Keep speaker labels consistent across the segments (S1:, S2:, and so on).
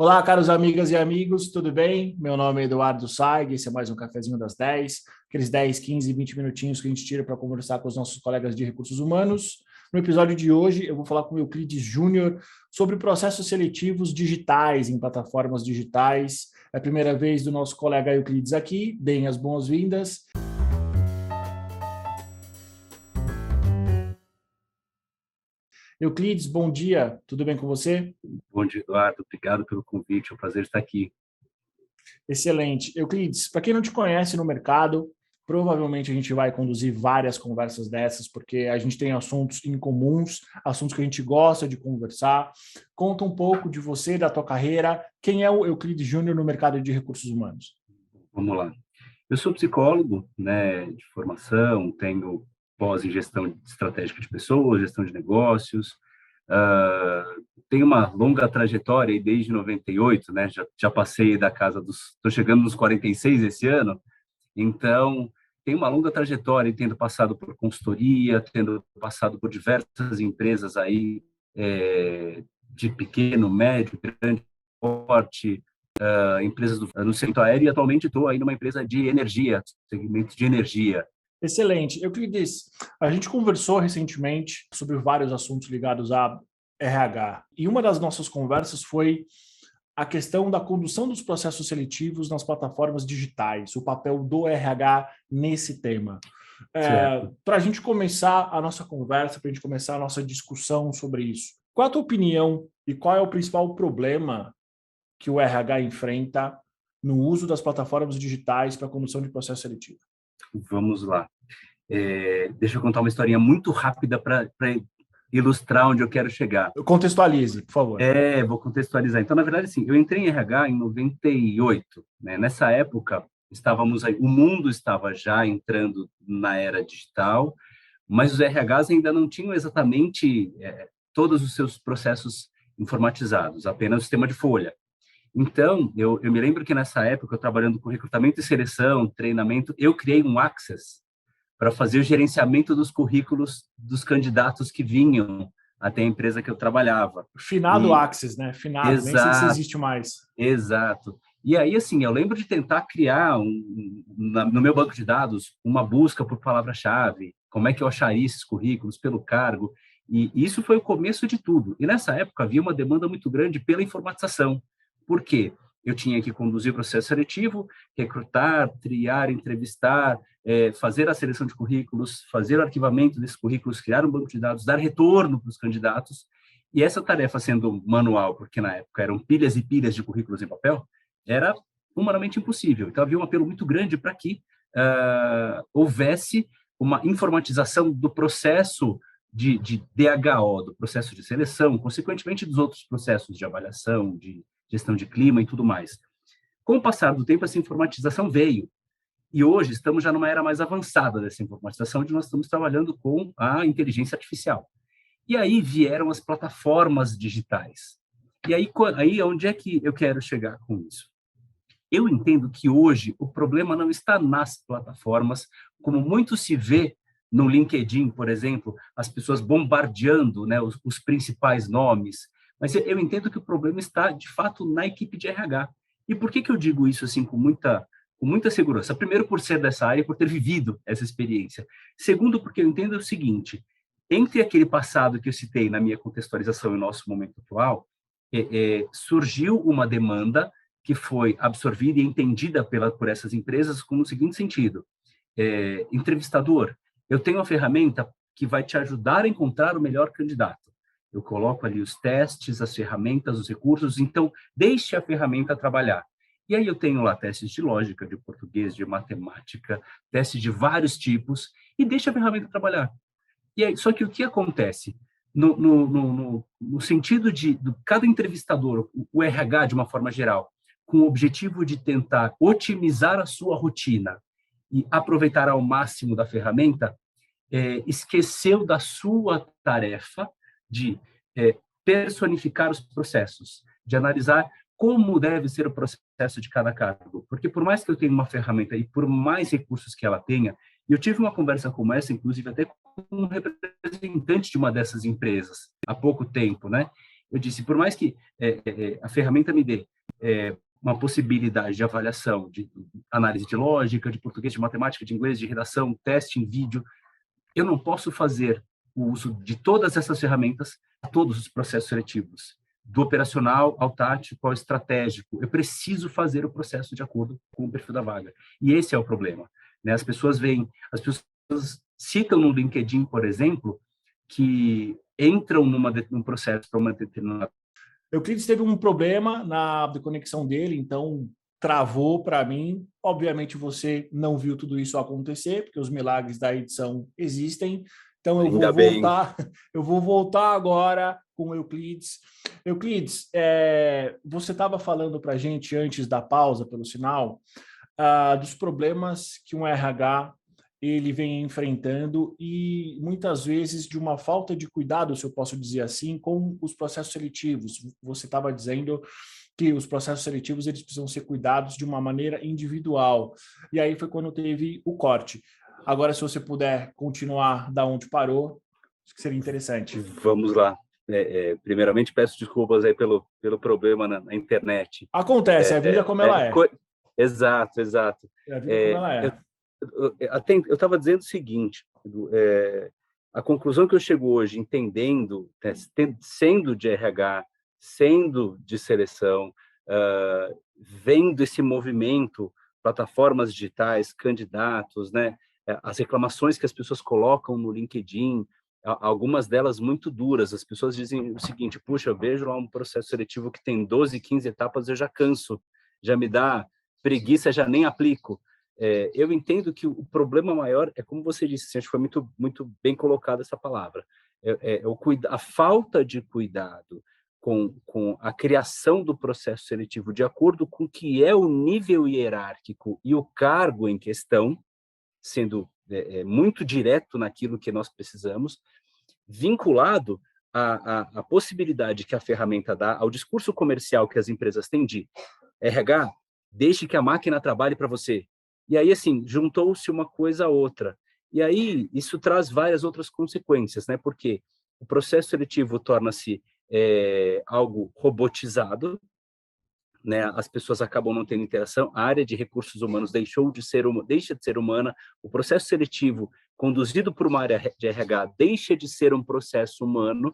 S1: Olá, caros amigas e amigos, tudo bem? Meu nome é Eduardo Saig, esse é mais um Cafezinho das 10, aqueles 10, 15, 20 minutinhos que a gente tira para conversar com os nossos colegas de recursos humanos. No episódio de hoje, eu vou falar com o Euclides Júnior sobre processos seletivos digitais em plataformas digitais. É a primeira vez do nosso colega Euclides aqui, deem as boas-vindas. Euclides, bom dia, tudo bem com você?
S2: Bom dia, Eduardo. Obrigado pelo convite. É um prazer estar aqui.
S1: Excelente. Euclides, para quem não te conhece no mercado, provavelmente a gente vai conduzir várias conversas dessas, porque a gente tem assuntos em comuns, assuntos que a gente gosta de conversar. Conta um pouco de você, da tua carreira. Quem é o Euclides Júnior no mercado de recursos humanos?
S2: Vamos lá. Eu sou psicólogo, né, de formação, tenho pós em gestão estratégica de pessoas, gestão de negócios. Tenho uma longa trajetória aí desde 98, né? Já passei da casa dos... Estou chegando nos 46 esse ano. Então, tenho uma longa trajetória, tendo passado por consultoria, tendo passado por diversas empresas aí, de pequeno, médio, grande porte, empresas no setor aéreo, e atualmente estou aí numa empresa de energia, segmento de energia.
S1: Excelente. Euclides, a gente conversou recentemente sobre vários assuntos ligados a RH, e uma das nossas conversas foi a questão da condução dos processos seletivos nas plataformas digitais, o papel do RH nesse tema.
S2: Certo.
S1: Para a gente começar a nossa conversa, para a gente começar a nossa discussão sobre isso, qual a tua opinião e qual é o principal problema que o RH enfrenta no uso das plataformas digitais para a condução de processo seletivo?
S2: Vamos lá. Deixa eu contar uma historinha muito rápida para ilustrar onde eu quero chegar.
S1: Contextualize, por favor.
S2: Vou contextualizar. Então, na verdade, sim, eu entrei em RH em 98, né? Nessa época, estávamos aí, o mundo estava já entrando na era digital, mas os RHs ainda não tinham exatamente todos os seus processos informatizados, apenas o sistema de folha. Então, eu me lembro que nessa época, eu trabalhando com recrutamento e seleção, treinamento, eu criei um Access para fazer o gerenciamento dos currículos dos candidatos que vinham até a empresa que eu trabalhava.
S1: Finado Access, né? Finado, nem sei se existe mais.
S2: Exato. E aí, assim, eu lembro de tentar criar, no meu banco de dados, uma busca por palavra-chave, como é que eu acharia esses currículos pelo cargo, e isso foi o começo de tudo. E nessa época havia uma demanda muito grande pela informatização. Por quê? Eu tinha que conduzir o processo seletivo, recrutar, triar, entrevistar, fazer a seleção de currículos, fazer o arquivamento desses currículos, criar um banco de dados, dar retorno para os candidatos. E essa tarefa, sendo manual, porque na época eram pilhas e pilhas de currículos em papel, era humanamente impossível. Então, havia um apelo muito grande para que houvesse uma informatização do processo de DHO, do processo de seleção, consequentemente dos outros processos de avaliação, de gestão de clima e tudo mais. Com o passar do tempo, essa informatização veio. E hoje estamos já numa era mais avançada dessa informatização, onde nós estamos trabalhando com a inteligência artificial. E aí vieram as plataformas digitais. E aí onde é que eu quero chegar com isso? Eu entendo que hoje o problema não está nas plataformas, como muito se vê no LinkedIn, por exemplo, as pessoas bombardeando, né, os principais nomes. Mas eu entendo que o problema está, de fato, na equipe de RH. E por que eu digo isso assim com muita segurança? Primeiro, por ser dessa área e por ter vivido essa experiência. Segundo, porque eu entendo o seguinte: entre aquele passado que eu citei na minha contextualização e o nosso momento atual, surgiu uma demanda que foi absorvida e entendida por essas empresas com o seguinte sentido: entrevistador, eu tenho uma ferramenta que vai te ajudar a encontrar o melhor candidato. Eu coloco ali os testes, as ferramentas, os recursos, então deixe a ferramenta trabalhar. E aí eu tenho lá testes de lógica, de português, de matemática, testes de vários tipos, e deixe a ferramenta trabalhar. E aí, só que o que acontece? No sentido de cada entrevistador, o RH de uma forma geral, com o objetivo de tentar otimizar a sua rotina e aproveitar ao máximo da ferramenta, esqueceu da sua tarefa de personificar os processos, de analisar como deve ser o processo de cada cargo. Porque por mais que eu tenha uma ferramenta e por mais recursos que ela tenha, e eu tive uma conversa como essa, inclusive até com um representante de uma dessas empresas, há pouco tempo, né? Eu disse, por mais que a ferramenta me dê uma possibilidade de avaliação, de análise de lógica, de português, de matemática, de inglês, de redação, teste em vídeo, eu não posso fazer o uso de todas essas ferramentas a todos os processos seletivos, do operacional ao tático ao estratégico. Eu preciso fazer o processo de acordo com o perfil da vaga. E esse é o problema, né? As pessoas citam no LinkedIn, por exemplo, que entram num processo para uma determinada...
S1: Euclides teve um problema na conexão dele, então travou para mim. Obviamente você não viu tudo isso acontecer, porque os milagres da edição existem. Então eu vou voltar, eu vou voltar agora com o Euclides. Euclides, você estava falando para a gente antes da pausa, pelo sinal, dos problemas que um RH ele vem enfrentando e muitas vezes de uma falta de cuidado, se eu posso dizer assim, com os processos seletivos. Você estava dizendo que os processos seletivos eles precisam ser cuidados de uma maneira individual. E aí foi quando teve o corte. Agora, se você puder continuar da onde parou, acho que seria interessante.
S2: Vamos lá. Primeiramente, peço desculpas aí pelo problema na internet.
S1: Acontece, a vida como ela é.
S2: Exato.
S1: É a vida como ela é.
S2: Eu estava dizendo o seguinte, a conclusão que eu chego hoje, entendendo, sendo de RH, sendo de seleção, vendo esse movimento, plataformas digitais, candidatos, né, as reclamações que as pessoas colocam no LinkedIn, algumas delas muito duras. As pessoas dizem o seguinte: puxa, eu vejo lá um processo seletivo que tem 12, 15 etapas, eu já canso, já me dá preguiça, já nem aplico. Eu entendo que o problema maior é, como você disse, acho que foi muito bem colocada essa palavra, a falta de cuidado com a criação do processo seletivo de acordo com o que é o nível hierárquico e o cargo em questão, sendo muito direto naquilo que nós precisamos, vinculado à possibilidade que a ferramenta dá, ao discurso comercial que as empresas têm de RH, deixe que a máquina trabalhe para você. E aí, assim, juntou-se uma coisa a outra. E aí, isso traz várias outras consequências, né? Porque o processo seletivo torna-se algo robotizado, né? As pessoas acabam não tendo interação, a área de recursos humanos deixa de ser humana, o processo seletivo conduzido por uma área de RH deixa de ser um processo humano,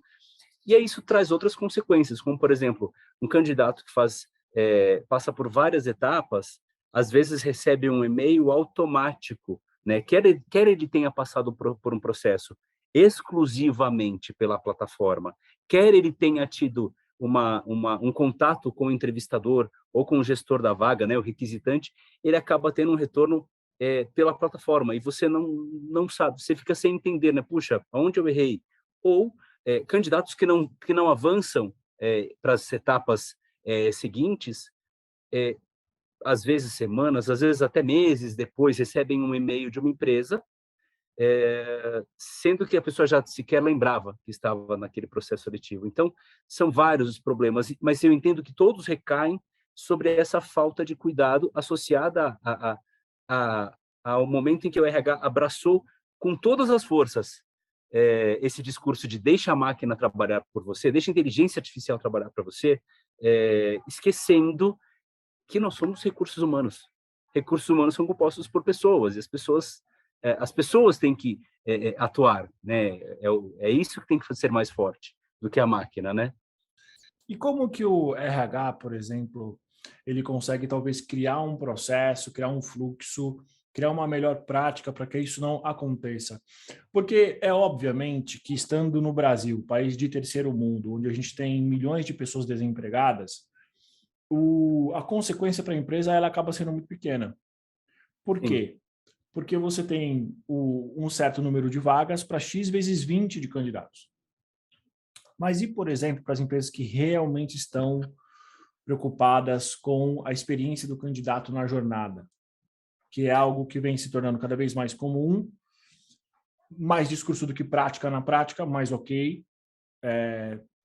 S2: e aí isso traz outras consequências, como, por exemplo, um candidato que passa por várias etapas, às vezes recebe um e-mail automático, né? Quer ele tenha passado por um processo exclusivamente pela plataforma, quer ele tenha tido um contato com o entrevistador ou com o gestor da vaga, né, o requisitante, ele acaba tendo um retorno pela plataforma, e você não sabe, você fica sem entender, né? Puxa, aonde eu errei? Ou candidatos que não avançam para as etapas seguintes, às vezes semanas, às vezes até meses depois, recebem um e-mail de uma empresa, sendo que a pessoa já sequer lembrava que estava naquele processo seletivo. Então, são vários os problemas, mas eu entendo que todos recaem sobre essa falta de cuidado associada ao momento em que o RH abraçou com todas as forças esse discurso de deixa a máquina trabalhar por você, deixa a inteligência artificial trabalhar para você, esquecendo que nós somos recursos humanos. Recursos humanos são compostos por pessoas, e as pessoas têm que atuar, né? É isso que tem que ser mais forte do que a máquina, né?
S1: E como que o RH, por exemplo, ele consegue talvez criar um processo, criar um fluxo, criar uma melhor prática para que isso não aconteça? Porque é obviamente que estando no Brasil, país de terceiro mundo, onde a gente tem milhões de pessoas desempregadas, a consequência para a empresa ela acaba sendo muito pequena. Por quê? Porque você tem um certo número de vagas para X vezes 20 de candidatos. Mas e, por exemplo, para as empresas que realmente estão preocupadas com a experiência do candidato na jornada, que é algo que vem se tornando cada vez mais comum, mais discurso do que prática na prática, mas ok,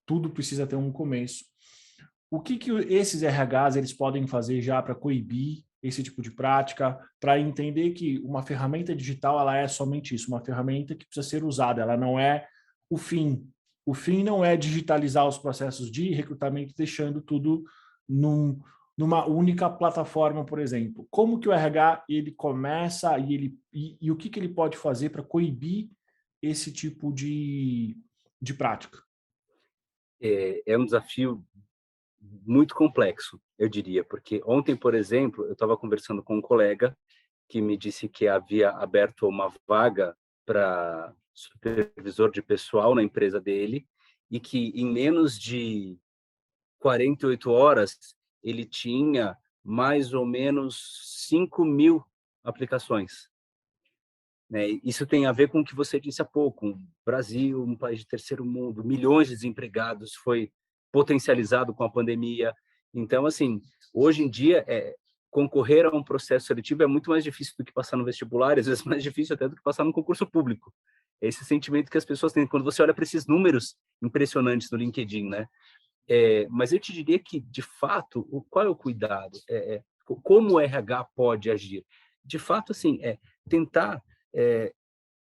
S1: tudo precisa ter um começo. O que esses RHs eles podem fazer já para coibir esse tipo de prática, para entender que uma ferramenta digital ela é somente isso, uma ferramenta que precisa ser usada, ela não é o fim, o fim não é digitalizar os processos de recrutamento, deixando tudo numa única plataforma, por exemplo. Como que o RH ele começa e o que ele pode fazer para coibir esse tipo de prática?
S2: É um desafio muito complexo, eu diria, porque ontem, por exemplo, eu estava conversando com um colega que me disse que havia aberto uma vaga para supervisor de pessoal na empresa dele e que em menos de 48 horas ele tinha mais ou menos 5.000 aplicações, né? Isso tem a ver com o que você disse há pouco, um Brasil, um país de terceiro mundo, milhões de desempregados, foi potencializado com a pandemia. Então, assim, hoje em dia, concorrer a um processo seletivo é muito mais difícil do que passar no vestibular, às vezes mais difícil até do que passar no concurso público. É esse sentimento que as pessoas têm quando você olha para esses números impressionantes no LinkedIn, né? Mas eu te diria que, de fato, qual é o cuidado? Como o RH pode agir? De fato, assim, tentar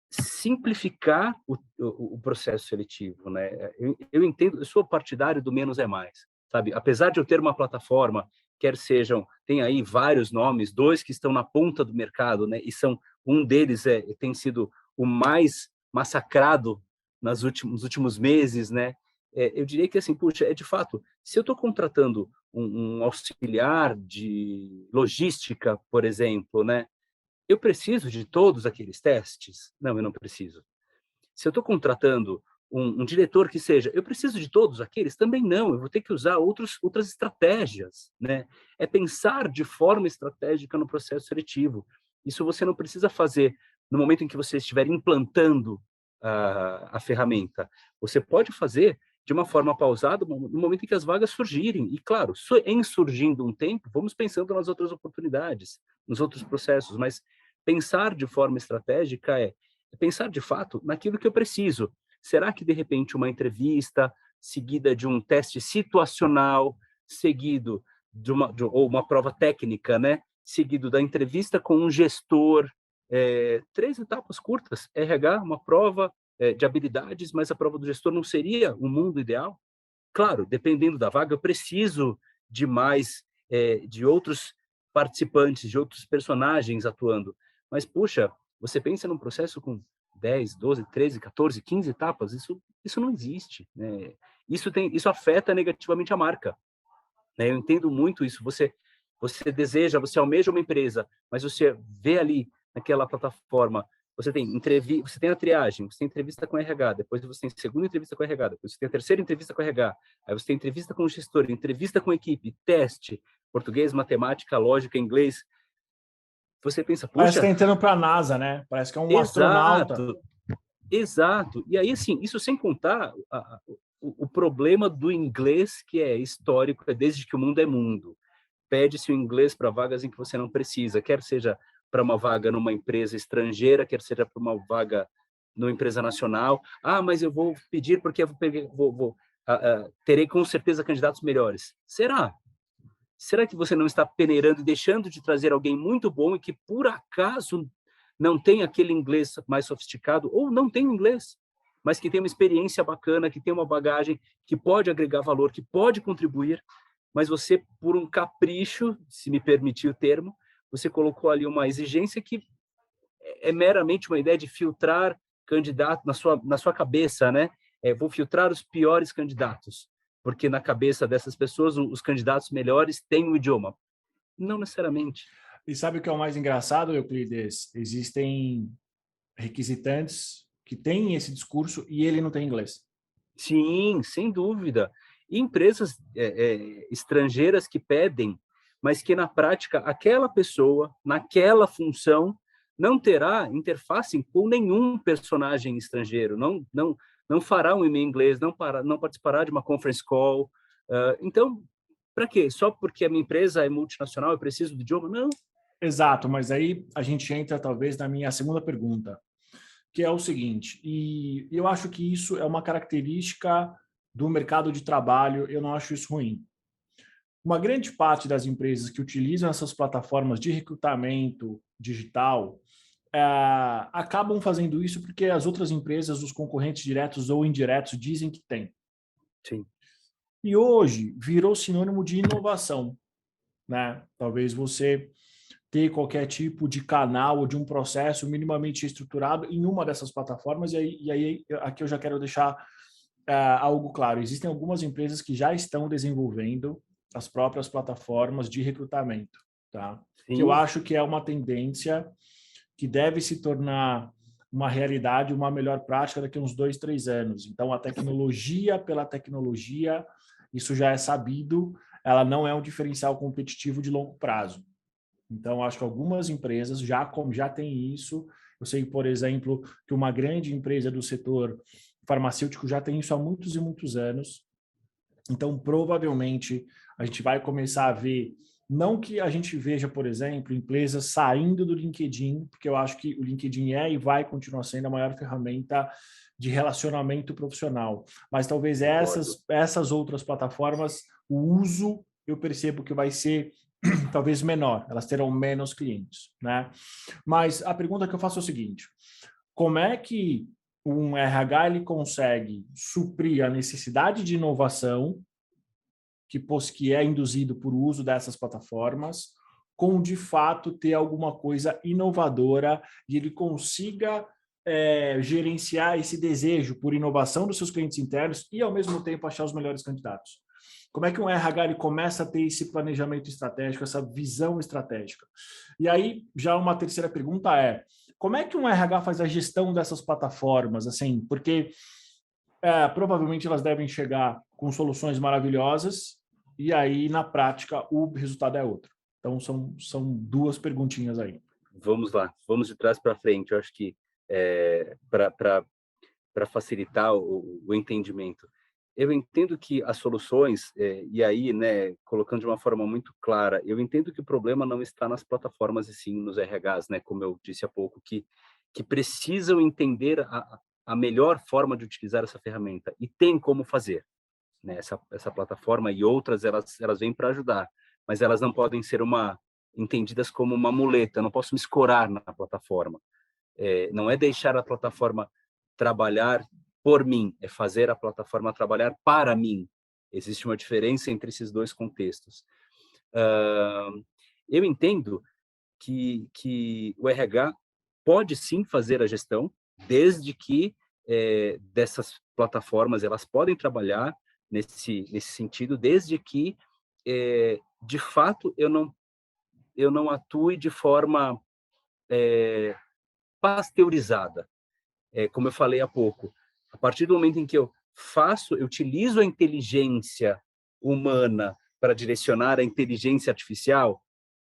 S2: simplificar o processo seletivo, né? Eu entendo, eu sou partidário do menos é mais, sabe? Apesar de eu ter uma plataforma, quer sejam, tem aí vários nomes, dois que estão na ponta do mercado, né? E um deles tem sido o mais massacrado nos últimos meses, né? Eu diria que assim, puxa, de fato, se eu estou contratando um auxiliar de logística, por exemplo, né? Eu preciso de todos aqueles testes? Não, eu não preciso. Se eu estou contratando um diretor que seja, eu preciso de todos aqueles? Também não, eu vou ter que usar outras estratégias, né? É pensar de forma estratégica no processo seletivo. Isso você não precisa fazer no momento em que você estiver implantando a ferramenta. Você pode fazer de uma forma pausada no momento em que as vagas surgirem. E, claro, em surgindo um tempo, vamos pensando nas outras oportunidades, nos outros processos, mas pensar de forma estratégica é pensar de fato naquilo que eu preciso. Será que de repente uma entrevista seguida de um teste situacional, seguido ou uma prova técnica, né? Seguido da entrevista com um gestor, 3 etapas curtas, RH, uma prova de habilidades, mas a prova do gestor não seria o mundo ideal? Claro, dependendo da vaga, eu preciso de mais, de outros participantes, de outros personagens atuando. Mas, puxa, você pensa num processo com 10, 12, 13, 14, 15 etapas, isso não existe, né? Isso afeta negativamente a marca, né? Eu entendo muito isso. Você almeja uma empresa, mas você vê ali naquela plataforma, você tem a triagem, você tem entrevista com RH, depois você tem a segunda entrevista com RH, depois você tem a terceira entrevista com RH, aí você tem entrevista com o gestor, entrevista com a equipe, teste, português, matemática, lógica, inglês. Você pensa,
S1: Parece que
S2: puxa,
S1: está entrando para a NASA, né? Parece que é um astronauta.
S2: exato, exato. E aí, assim, isso sem contar o problema do inglês, que é histórico, é desde que o mundo é mundo. Pede-se o inglês para vagas em que você não precisa, quer seja para uma vaga numa empresa estrangeira, quer seja para uma vaga numa empresa nacional. Ah, mas eu vou pedir porque terei com certeza candidatos melhores. Será? Será que você não está peneirando e deixando de trazer alguém muito bom e que, por acaso, não tem aquele inglês mais sofisticado, ou não tem inglês, mas que tem uma experiência bacana, que tem uma bagagem, que pode agregar valor, que pode contribuir, mas você, por um capricho, se me permitir o termo, você colocou ali uma exigência que é meramente uma ideia de filtrar candidato na sua cabeça, né? Vou filtrar os piores candidatos, porque na cabeça dessas pessoas os candidatos melhores têm o idioma. Não necessariamente.
S1: E sabe o que é o mais engraçado, Euclides? Existem requisitantes que têm esse discurso e ele não tem inglês.
S2: Sim, sem dúvida. E empresas estrangeiras que pedem, mas que na prática aquela pessoa, naquela função, não terá interface com nenhum personagem estrangeiro, não fará um e-mail em inglês, não participará de uma conference call. Então, para quê? Só porque a minha empresa é multinacional, eu preciso do idioma? Não.
S1: Exato, mas aí a gente entra talvez na minha segunda pergunta, que é o seguinte, e eu acho que isso é uma característica do mercado de trabalho, eu não acho isso ruim. Uma grande parte das empresas que utilizam essas plataformas de recrutamento digital, acabam fazendo isso porque as outras empresas, os concorrentes diretos ou indiretos, dizem que tem.
S2: Sim.
S1: E hoje virou sinônimo de inovação, né? Talvez você ter qualquer tipo de canal ou de um processo minimamente estruturado em uma dessas plataformas, e aí aqui eu já quero deixar algo claro. Existem algumas empresas que já estão desenvolvendo as próprias plataformas de recrutamento, tá? Que eu
S2: Sim,
S1: acho que é uma tendência que deve se tornar uma realidade, uma melhor prática daqui a uns 2, 3 anos. Então, a tecnologia pela tecnologia, isso já é sabido, ela não é um diferencial competitivo de longo prazo. Então, acho que algumas empresas já têm isso. Eu sei, por exemplo, que uma grande empresa do setor farmacêutico já tem isso há muitos e muitos anos. Então, provavelmente, a gente vai começar a ver, não que a gente veja, por exemplo, empresas saindo do LinkedIn, porque eu acho que o LinkedIn é e vai continuar sendo a maior ferramenta de relacionamento profissional, mas talvez
S2: concordo.
S1: essas outras plataformas, o uso, eu percebo que vai ser talvez menor, elas terão menos clientes, né? Mas a pergunta que eu faço é o seguinte: como é que um RH ele consegue suprir a necessidade de inovação que é induzido por uso dessas plataformas, com de fato ter alguma coisa inovadora e ele consiga gerenciar esse desejo por inovação dos seus clientes internos e, ao mesmo tempo, achar os melhores candidatos? Como é que um RH ele começa a ter esse planejamento estratégico, essa visão estratégica? E aí, já uma terceira pergunta é: como é que um RH faz a gestão dessas plataformas? Assim, porque provavelmente elas devem chegar com soluções maravilhosas e aí, na prática, o resultado é outro. Então, são duas perguntinhas aí.
S2: Vamos lá, vamos de trás para frente. Eu acho que para facilitar o entendimento, eu entendo que as soluções, e aí, né, colocando de uma forma muito clara, eu entendo que o problema não está nas plataformas e sim nos RHs, né, como eu disse há pouco, que precisam entender a melhor forma de utilizar essa ferramenta e tem como fazer, né, essa plataforma e outras, elas vêm para ajudar, mas elas não podem ser entendidas como uma muleta, eu não posso me escorar na plataforma. Não é deixar a plataforma trabalhar por mim, é fazer a plataforma trabalhar para mim. Existe uma diferença entre esses dois contextos. Eu entendo que o RH pode sim fazer a gestão, desde que dessas plataformas elas podem trabalhar nesse sentido, desde que de fato eu não atue de forma pasteurizada. Como eu falei há pouco, a partir do momento em que eu utilizo a inteligência humana para direcionar a inteligência artificial,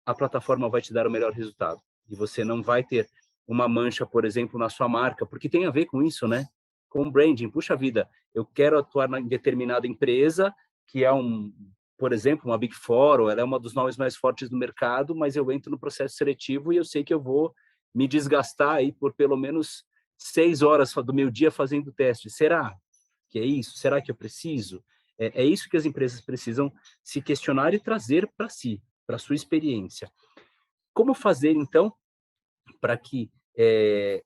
S2: a plataforma vai te dar o melhor resultado. E você não vai ter uma mancha, por exemplo, na sua marca, porque tem a ver com isso, né? Com branding. Puxa vida, eu quero atuar em determinada empresa, que é por exemplo, uma Big Four, ou ela é uma dos nomes mais fortes do mercado, mas eu entro no processo seletivo e eu sei que eu vou me desgastar aí por pelo menos 6 horas do meu dia fazendo teste. Será que é isso? Será que eu preciso? É isso que as empresas precisam se questionar e trazer para si, para a sua experiência. Como fazer, então, para que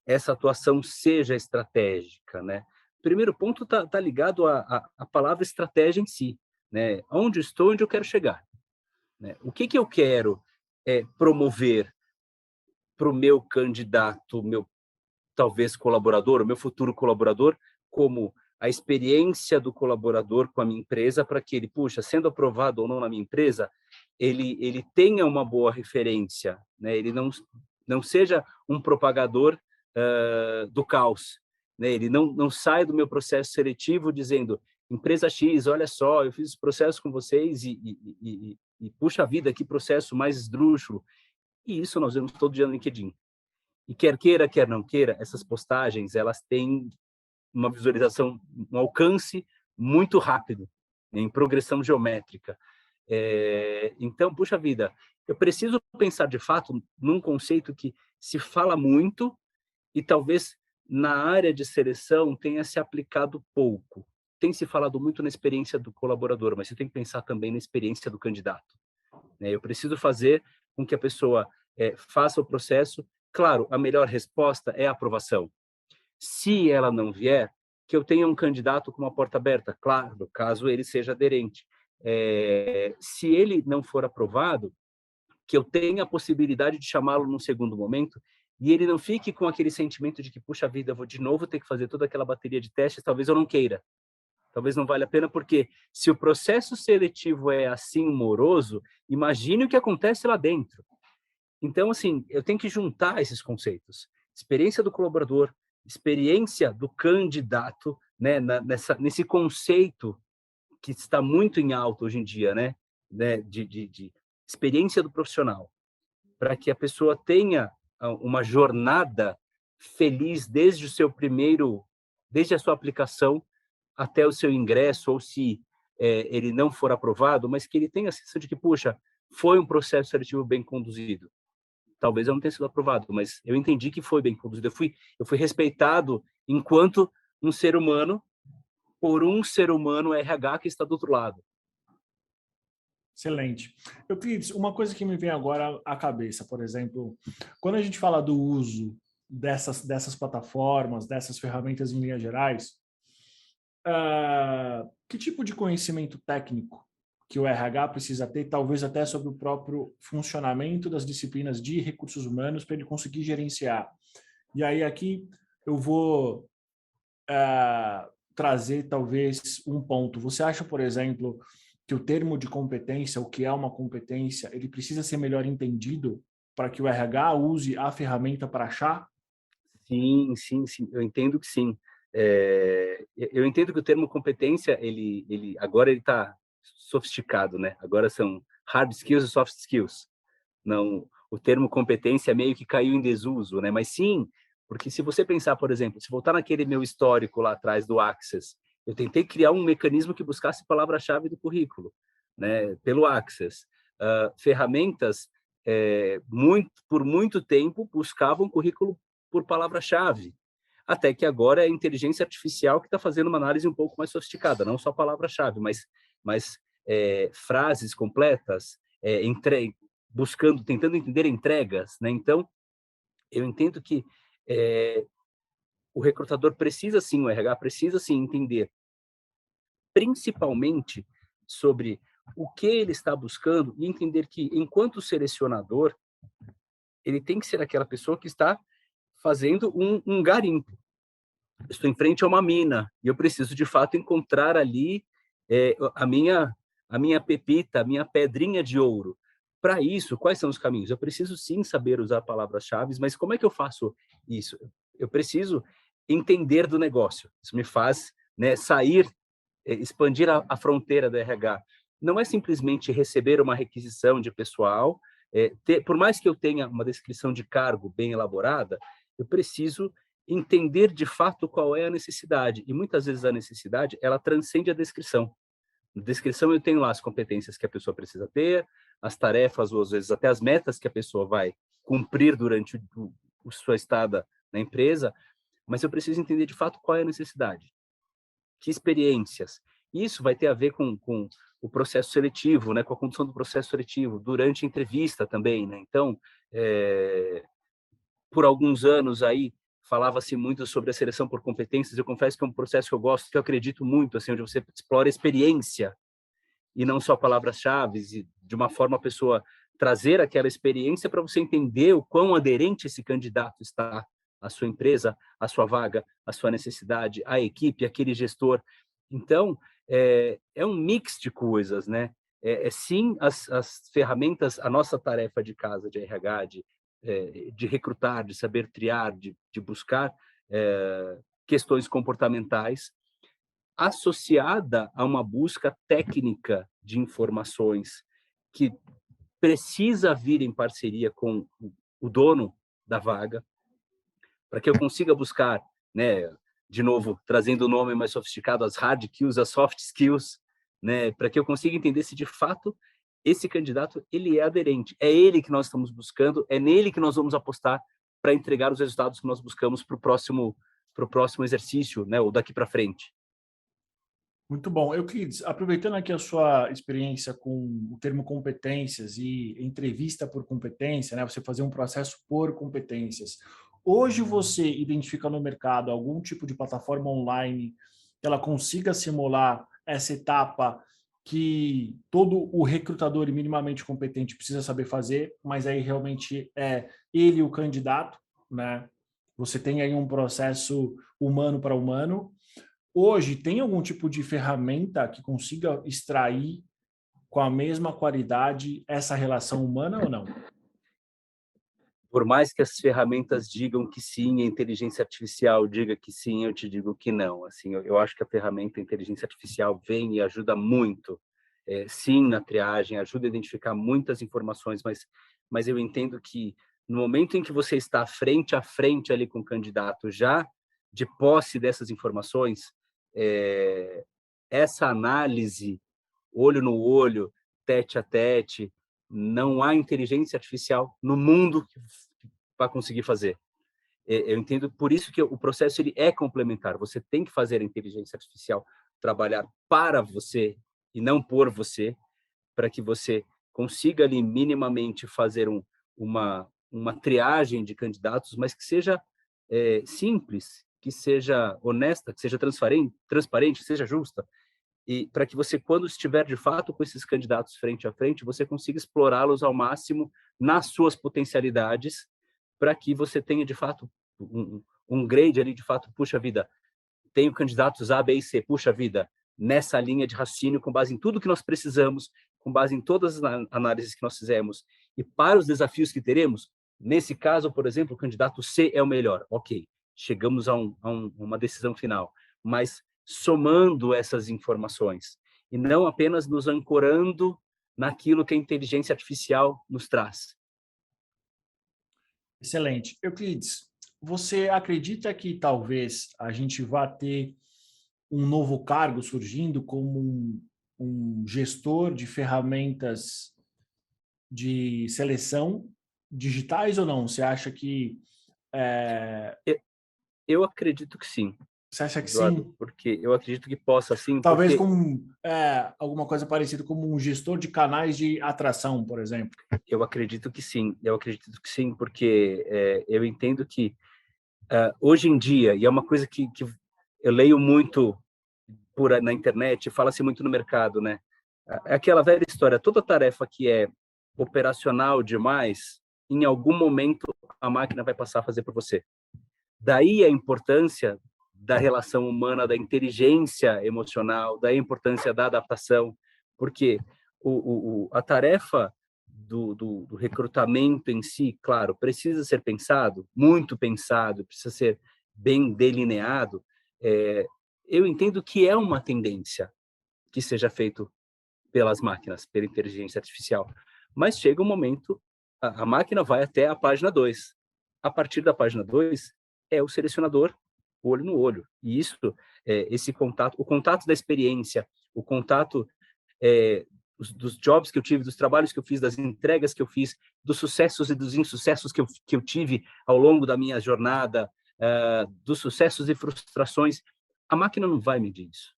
S2: essa atuação seja estratégica, né? O primeiro ponto tá ligado à palavra estratégia em si, né? Onde estou, onde eu quero chegar, né? O que eu quero promover para o meu candidato, meu talvez colaborador, o meu futuro colaborador, como a experiência do colaborador com a minha empresa, para que ele, puxa, sendo aprovado ou não na minha empresa, ele tenha uma boa referência, né? Ele não seja um propagador do caos, né? Ele não sai do meu processo seletivo dizendo, empresa X, olha só, eu fiz esse processo com vocês e puxa vida, que processo mais esdrúxulo. E isso nós vemos todo dia no LinkedIn. E quer queira, quer não queira, essas postagens, elas têm uma visualização, um alcance muito rápido, em progressão geométrica. Então, puxa vida, eu preciso pensar de fato num conceito que se fala muito e talvez na área de seleção tenha se aplicado pouco. Tem se falado muito na experiência do colaborador, mas você tem que pensar também na experiência do candidato, né? Eu preciso fazer com que a pessoa faça o processo Claro, a melhor resposta é a aprovação. Se ela não vier, que eu tenha um candidato com uma porta aberta, claro, caso ele seja aderente. Se ele não for aprovado, que eu tenha a possibilidade de chamá-lo num segundo momento e ele não fique com aquele sentimento de que, puxa vida, eu vou de novo ter que fazer toda aquela bateria de testes, talvez eu não queira. Talvez não valha a pena, porque se o processo seletivo é assim moroso, imagine o que acontece lá dentro. Então, assim, eu tenho que juntar esses conceitos. Experiência do colaborador, experiência do candidato, né, nesse conceito que está muito em alta hoje em dia, né, de experiência do profissional, para que a pessoa tenha uma jornada feliz desde a sua aplicação até o seu ingresso, ou se ele não for aprovado, mas que ele tenha a sensação de que, puxa, foi um processo seletivo bem conduzido. Talvez eu não tenha sido aprovado, mas eu entendi que foi bem conduzido. Eu fui respeitado enquanto um ser humano, por um ser humano RH que está do outro lado.
S1: Excelente. Euclides, uma coisa que me vem agora à cabeça, por exemplo, quando a gente fala do uso dessas plataformas, dessas ferramentas em linhas gerais, que tipo de conhecimento técnico que o RH precisa ter, talvez até sobre o próprio funcionamento das disciplinas de recursos humanos para ele conseguir gerenciar? E aí aqui eu vou trazer talvez um ponto. Você acha, por exemplo, que o termo de competência, o que é uma competência, ele precisa ser melhor entendido para que o RH use a ferramenta para achar?
S2: Sim, sim, sim. Eu entendo que sim. Eu entendo que o termo competência, agora ele está sofisticado, né? Agora são hard skills e soft skills. Não, o termo competência meio que caiu em desuso, né? Mas sim, porque se você pensar, por exemplo, se voltar naquele meu histórico lá atrás do Access, eu tentei criar um mecanismo que buscasse palavra-chave do currículo, né? Pelo Access. Ferramentas, por muito tempo, buscavam currículo por palavra-chave. Até que agora é a inteligência artificial que está fazendo uma análise um pouco mais sofisticada, não só palavra-chave, mas frases completas, tentando entender entregas, né? Então, eu entendo que o recrutador precisa sim, o RH precisa sim entender, principalmente sobre o que ele está buscando e entender que, enquanto selecionador, ele tem que ser aquela pessoa que está fazendo um garimpo. Estou em frente a uma mina e eu preciso, de fato, encontrar ali a minha pepita, a minha pedrinha de ouro. Para isso, quais são os caminhos? Eu preciso, sim, saber usar palavras-chave, mas como é que eu faço isso? Eu preciso entender do negócio. Isso me faz, né, sair, expandir a fronteira do RH. Não é simplesmente receber uma requisição de pessoal, por mais que eu tenha uma descrição de cargo bem elaborada, eu preciso entender de fato qual é a necessidade. E muitas vezes a necessidade, ela transcende a descrição. Na descrição eu tenho lá as competências que a pessoa precisa ter, as tarefas, ou às vezes até as metas que a pessoa vai cumprir durante a sua estada na empresa, mas eu preciso entender de fato qual é a necessidade. Que experiências. Isso vai ter a ver com o processo seletivo, né, com a condução do processo seletivo, durante a entrevista também, né? Então, por alguns anos aí, falava-se muito sobre a seleção por competências. Eu confesso que é um processo que eu gosto, que eu acredito muito, assim, onde você explora experiência e não só palavras-chave, e de uma forma a pessoa trazer aquela experiência para você entender o quão aderente esse candidato está à sua empresa, à sua vaga, à sua necessidade, à equipe, aquele gestor. Então, é um mix de coisas, né? Sim, as ferramentas, a nossa tarefa de casa, de RH, de recrutar, de saber triar, de buscar questões comportamentais, associada a uma busca técnica de informações que precisa vir em parceria com o dono da vaga, para que eu consiga buscar, né, de novo, trazendo o nome mais sofisticado, as hard skills, as soft skills, né, para que eu consiga entender se de fato esse candidato ele é aderente, é ele que nós estamos buscando, é nele que nós vamos apostar para entregar os resultados que nós buscamos para o próximo exercício, né, ou daqui para frente.
S1: Muito bom. Euclides, aproveitando aqui a sua experiência com o termo competências e entrevista por competência, né? Você fazer um processo por competências. Hoje você identifica no mercado algum tipo de plataforma online que ela consiga simular essa etapa que todo o recrutador minimamente competente precisa saber fazer, mas aí realmente é ele o candidato, né? Você tem aí um processo humano para humano. Hoje, tem algum tipo de ferramenta que consiga extrair com a mesma qualidade essa relação humana ou não?
S2: Por mais que as ferramentas digam que sim, a inteligência artificial diga que sim, eu te digo que não. Assim, eu acho que a ferramenta a inteligência artificial vem e ajuda muito, sim, na triagem, ajuda a identificar muitas informações, mas eu entendo que no momento em que você está frente a frente ali com o candidato, já de posse dessas informações, é, essa análise, olho no olho, tete a tete, não há inteligência artificial no mundo que vai conseguir fazer. Eu entendo por isso que o processo ele é complementar. Você tem que fazer a inteligência artificial trabalhar para você e não por você, para que você consiga ali minimamente fazer uma triagem de candidatos, mas que seja simples, que seja honesta, que seja transparente, que seja justa, e para que você, quando estiver de fato com esses candidatos frente a frente, você consiga explorá-los ao máximo nas suas potencialidades, para que você tenha de fato um grade ali, de fato, puxa vida, tenho candidatos A, B e C, puxa vida, nessa linha de raciocínio, com base em tudo que nós precisamos, com base em todas as análises que nós fizemos, e para os desafios que teremos, nesse caso, por exemplo, o candidato C é o melhor. Ok, chegamos a uma decisão final, mas somando essas informações, e não apenas nos ancorando naquilo que a inteligência artificial nos traz.
S1: Excelente. Euclides, você acredita que talvez a gente vá ter um novo cargo surgindo como um gestor de ferramentas de seleção digitais ou não? É,
S2: Eu acredito que sim,
S1: você acha que
S2: Eduardo,
S1: sim?
S2: porque eu acredito que possa sim,
S1: Talvez
S2: porque
S1: como alguma coisa parecida como um gestor de canais de atração, por exemplo.
S2: eu acredito que sim, eu acredito que sim, porque eu entendo que hoje em dia, e é uma coisa que eu leio muito na internet, fala-se muito no mercado, né? É aquela velha história, toda tarefa que é operacional demais, em algum momento a máquina vai passar a fazer por você. Daí a importância da relação humana, da inteligência emocional, da importância da adaptação, porque a tarefa do recrutamento em si, claro, precisa ser pensado, muito pensado, precisa ser bem delineado. Eu entendo que é uma tendência que seja feito pelas máquinas, pela inteligência artificial, mas chega um momento, a máquina vai até a página 2. A partir da página 2 é o selecionador olho no olho. E isso, esse contato, o contato da experiência, o contato dos jobs que eu tive, dos trabalhos que eu fiz, das entregas que eu fiz, dos sucessos e dos insucessos que eu tive ao longo da minha jornada, dos sucessos e frustrações, a máquina não vai medir isso.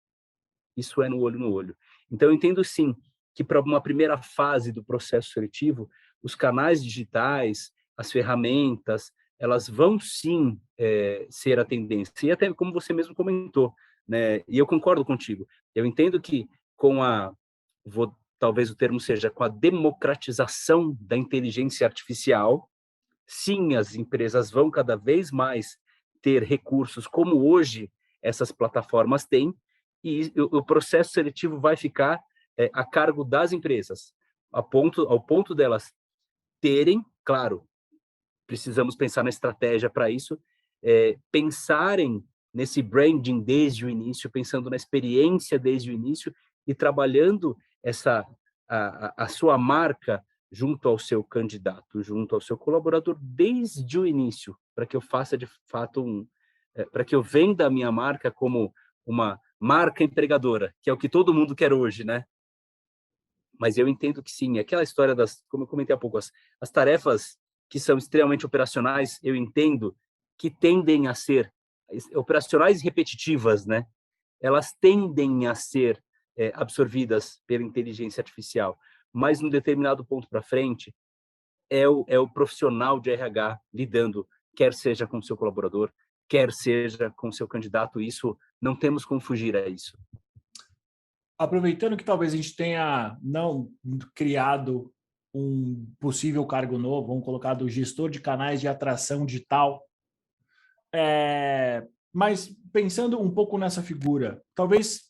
S2: Isso é no olho no olho. Então, eu entendo sim que para uma primeira fase do processo seletivo, os canais digitais, as ferramentas, elas vão sim ser a tendência. E até como você mesmo comentou, né? E eu concordo contigo. Eu entendo que com talvez o termo seja com a democratização da inteligência artificial, sim, as empresas vão cada vez mais ter recursos como hoje essas plataformas têm, e o processo seletivo vai ficar a cargo das empresas, ao ponto delas terem, claro, precisamos pensar na estratégia para isso, pensarem nesse branding desde o início, pensando na experiência desde o início e trabalhando a sua marca junto ao seu candidato, junto ao seu colaborador desde o início, para que eu faça de fato para que eu venda a minha marca como uma marca empregadora, que é o que todo mundo quer hoje, né? Mas eu entendo que sim, aquela história como eu comentei há pouco, as tarefas que são extremamente operacionais, eu entendo que tendem a ser operacionais e repetitivas, né? elas tendem a ser absorvidas pela inteligência artificial, mas num determinado ponto para frente, é o profissional de RH lidando, quer seja com o seu colaborador, quer seja com o seu candidato, isso não temos como fugir a isso.
S1: Aproveitando que talvez a gente tenha não criado um possível cargo novo, vamos colocar do gestor de canais de atração digital, mas pensando um pouco nessa figura, talvez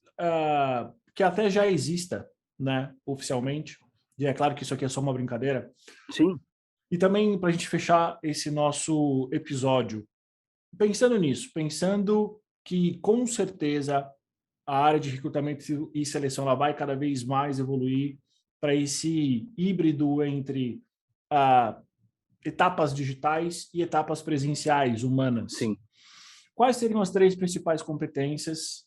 S1: que até já exista, né, oficialmente, e é claro que isso aqui é só uma brincadeira.
S2: Sim.
S1: E também para a gente fechar esse nosso episódio, pensando nisso, pensando que com certeza a área de recrutamento e seleção ela vai cada vez mais evoluir para esse híbrido entre etapas digitais e etapas presenciais, humanas.
S2: Sim.
S1: Quais seriam as 3 principais competências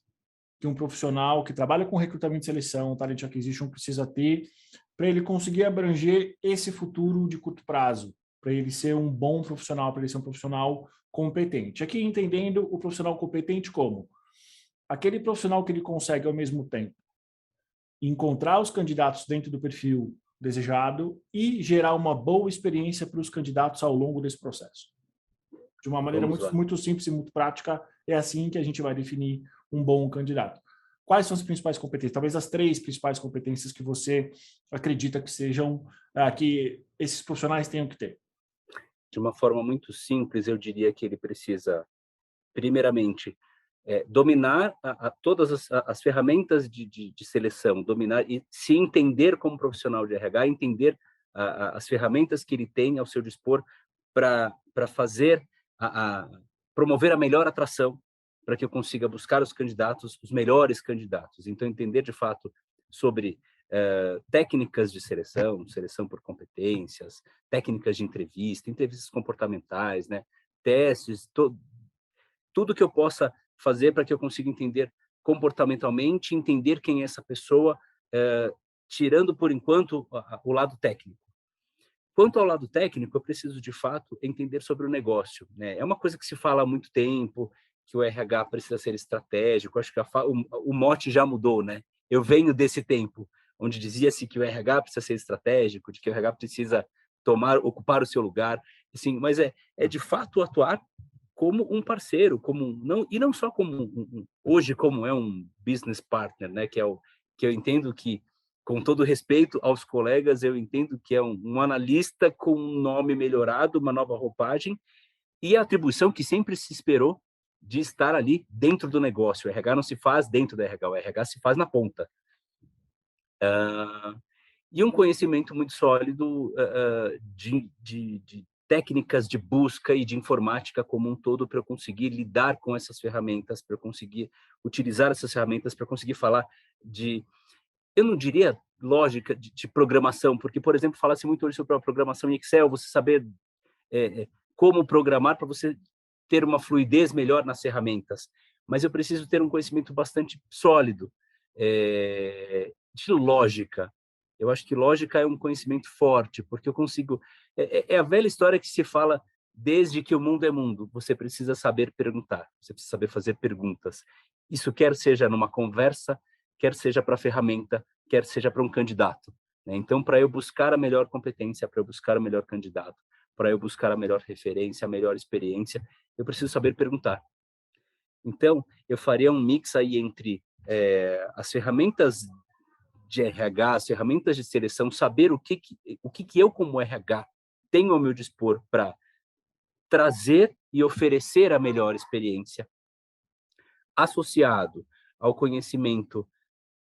S1: que um profissional que trabalha com recrutamento e seleção, talent acquisition, precisa ter para ele conseguir abranger esse futuro de curto prazo, para ele ser um bom profissional, para ele ser um profissional competente? Aqui entendendo o profissional competente como aquele profissional que ele consegue, ao mesmo tempo, encontrar os candidatos dentro do perfil desejado e gerar uma boa experiência para os candidatos ao longo desse processo. De uma maneira muito simples e muito prática, é assim que a gente vai definir um bom candidato. Quais são as principais competências? Talvez as 3 principais competências que você acredita que sejam, que esses profissionais tenham que ter.
S2: De uma forma muito simples, eu diria que ele precisa, primeiramente, dominar todas as ferramentas de seleção, dominar e se entender como profissional de RH, entender as ferramentas que ele tem ao seu dispor para fazer, promover a melhor atração, para que eu consiga buscar os candidatos, os melhores candidatos. Então, entender de fato sobre técnicas de seleção, seleção por competências, técnicas de entrevista, entrevistas comportamentais, né, testes, tudo que eu possa fazer para que eu consiga entender comportamentalmente, entender quem é essa pessoa, tirando, por enquanto, o lado técnico. Quanto ao lado técnico, eu preciso, de fato, entender sobre o negócio, né? É uma coisa que se fala há muito tempo, que o RH precisa ser estratégico. Acho que o mote já mudou, né? Eu venho desse tempo, onde dizia-se que o RH precisa ser estratégico, de que o RH precisa ocupar o seu lugar. Assim, mas é de fato atuar como um parceiro, e não só como hoje como é um business partner, né? Que eu entendo que, com todo respeito aos colegas, eu entendo que é um analista com um nome melhorado, uma nova roupagem, e a atribuição que sempre se esperou de estar ali dentro do negócio. O RH não se faz dentro do RH, o RH se faz na ponta. E um conhecimento muito sólido de técnicas de busca e de informática como um todo, para eu conseguir lidar com essas ferramentas, para eu conseguir utilizar essas ferramentas, para conseguir falar eu não diria lógica de programação, porque, por exemplo, fala-se muito hoje sobre a programação em Excel, você saber como programar para você ter uma fluidez melhor nas ferramentas. Mas eu preciso ter um conhecimento bastante sólido de lógica. Eu acho que lógica é um conhecimento forte, porque eu consigo... É a velha história que se fala desde que o mundo é mundo. Você precisa saber perguntar, você precisa saber fazer perguntas. Isso quer seja numa conversa, quer seja para a ferramenta, quer seja para um candidato, né? Então, para eu buscar a melhor competência, para eu buscar o melhor candidato, para eu buscar a melhor referência, a melhor experiência, eu preciso saber perguntar. Então, eu faria um mix aí entre as ferramentas de RH, as ferramentas de seleção, saber o que eu, como RH, tenho ao meu dispor para trazer e oferecer a melhor experiência, associado ao conhecimento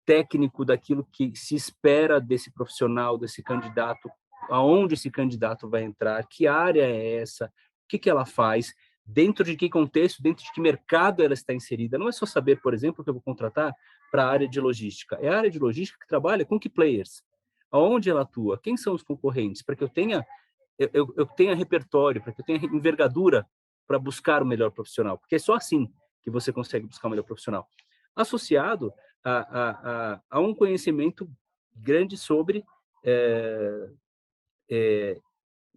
S2: técnico daquilo que se espera desse profissional, desse candidato, aonde esse candidato vai entrar, que área é essa, o que ela faz, dentro de que contexto, dentro de que mercado ela está inserida. Não é só saber, por exemplo, que eu vou contratar para a área de logística. É a área de logística que trabalha com que players, aonde ela atua, quem são os concorrentes, para que eu tenha repertório, para que eu tenha envergadura para buscar o melhor profissional, porque é só assim que você consegue buscar o melhor profissional. Associado a um conhecimento grande sobre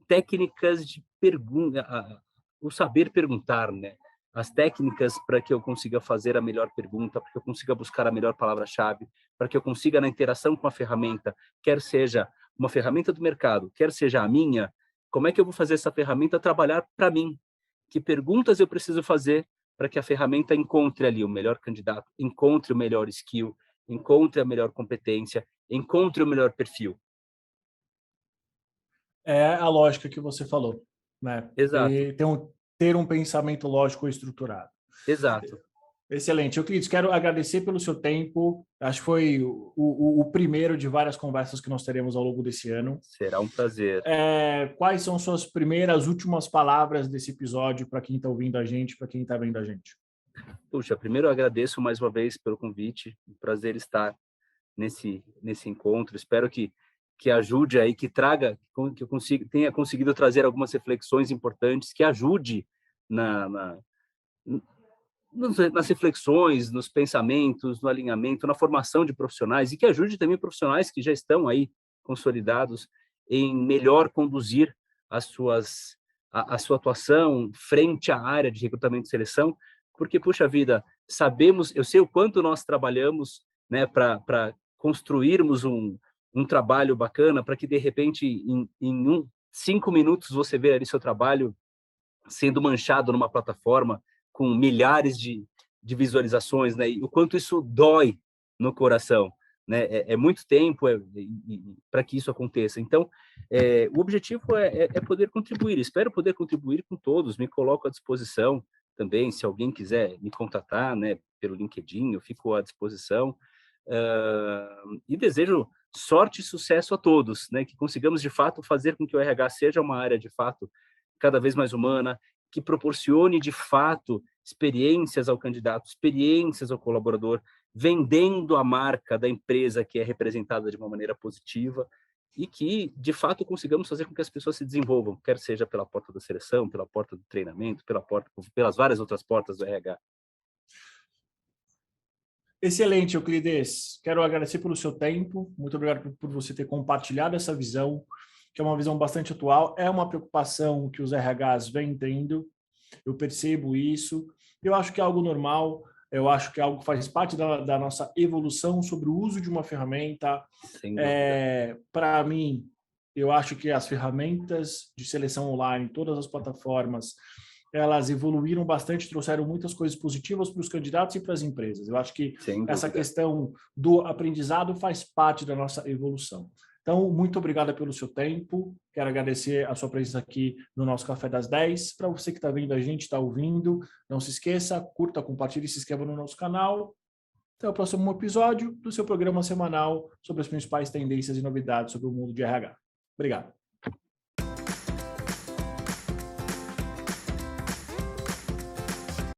S2: técnicas de pergunta, o saber perguntar, né? as técnicas para que eu consiga fazer a melhor pergunta, para que eu consiga buscar a melhor palavra-chave, para que eu consiga, na interação com a ferramenta, quer seja uma ferramenta do mercado, quer seja a minha, como é que eu vou fazer essa ferramenta trabalhar para mim? Que perguntas eu preciso fazer para que a ferramenta encontre ali o melhor candidato, encontre o melhor skill, encontre a melhor competência, encontre o melhor perfil?
S1: É a lógica que você falou, né?
S2: Exato,
S1: Ter um pensamento lógico estruturado.
S2: exato.
S1: Excelente. Euclides, quero agradecer pelo seu tempo. Acho que foi o primeiro de várias conversas que nós teremos ao longo desse ano.
S2: Será um prazer.
S1: Quais são suas primeiras, últimas palavras desse episódio para quem está ouvindo a gente, para quem está vendo a gente?
S2: Puxa, primeiro eu agradeço mais uma vez pelo convite. Um prazer estar nesse encontro. Espero que ajude aí, que traga, que eu tenha conseguido trazer algumas reflexões importantes, que ajude na nas reflexões, nos pensamentos, no alinhamento, na formação de profissionais, e que ajude também profissionais que já estão aí consolidados em melhor conduzir a sua atuação frente à área de recrutamento e seleção, porque, puxa vida, eu sei o quanto nós trabalhamos, né, para construirmos um trabalho bacana, para que, de repente, em 5 minutos, você vê ali seu trabalho sendo manchado numa plataforma com milhares de visualizações, né? E o quanto isso dói no coração, né? É muito tempo para que isso aconteça. Então, o objetivo é poder contribuir. Espero poder contribuir com todos. Me coloco à disposição também, se alguém quiser me contatar, né? Pelo LinkedIn, eu fico à disposição. E desejo sorte e sucesso a todos, né? Que consigamos de fato fazer com que o RH seja uma área de fato cada vez mais humana, que proporcione de fato experiências ao candidato, experiências ao colaborador, vendendo a marca da empresa que é representada de uma maneira positiva e que de fato consigamos fazer com que as pessoas se desenvolvam, quer seja pela porta da seleção, pela porta do treinamento, pelas várias outras portas do RH.
S1: Excelente, Euclides. Quero agradecer pelo seu tempo. Muito obrigado por você ter compartilhado essa visão, que é uma visão bastante atual. É uma preocupação que os RHs vêm tendo. Eu percebo isso. Eu acho que é algo normal. Eu acho que é algo que faz parte da nossa evolução sobre o uso de uma ferramenta.
S2: Sem dúvida.
S1: Para mim, eu acho que as ferramentas de seleção online, todas as plataformas, elas evoluíram bastante, trouxeram muitas coisas positivas para os candidatos e para as empresas. Eu acho que
S2: Sem
S1: essa
S2: dúvida.
S1: questão do aprendizado faz parte da nossa evolução. Então, muito obrigado pelo seu tempo. Quero agradecer a sua presença aqui no nosso Café das 10. Para você que está vendo a gente, está ouvindo, não se esqueça, curta, compartilhe e se inscreva no nosso canal. Até o próximo episódio do seu programa semanal sobre as principais tendências e novidades sobre o mundo de RH. Obrigado.